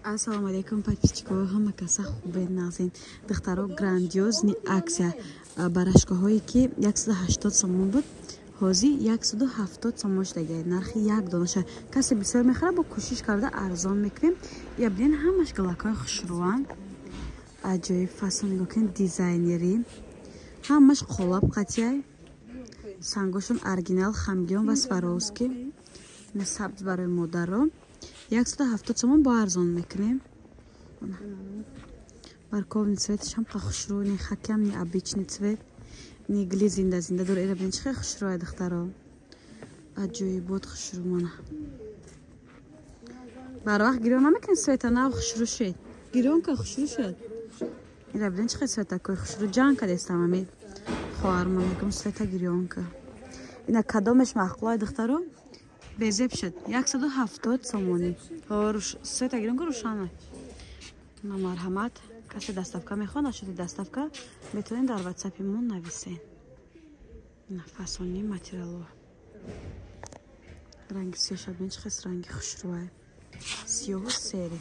Ассалому алейкум, подписчиков. Ҳама каса хубед назин. Духтаро грандиозни аксия барашкаҳое ки 180 сомон буд. Ҳозир 170 сомон шудаги. Нархи як донаша. Касе бисёр мехоре, бо кӯшиш карда арзон мекунем. Я бинен ҳамаш галакҳои хушрӯан. Аҷоиб фасон нигоҳ кунед, дизайнери. Ҳамаш қолаб қатияй. Сангошон оригинал хамгиён ва сваровски. Ин сабз барои модаро. 170 сомон бо арзон мекунем. Морковный цветиш ҳам хушрӯ, не хакям, не обычный цвет. Не гли зинда дур. Эра бинед чихе хушрӯ духтаро. Аҷоибот хушрӯ мана. Барвақт гирён намекунед света нав хушрӯ шед. Гирён ка хушрӯ шед. Эра бинед чихе света кой хушрӯ ҷан кадестам амед. Хоҳарма мегум света гирён ка. Ина кадомеш маъқулай духтаро? Безеб шуд 170 сомонӣ. Света гирён ка рӯшана. На марҳамат. Касе доставка мехоҳад, нашуди доставка метавонед дар WhatsApp мон нависед. На фасони материалҳо. Ранги сиёҳ бинед чихе ранги хушрӯай. Сиёҳу сери.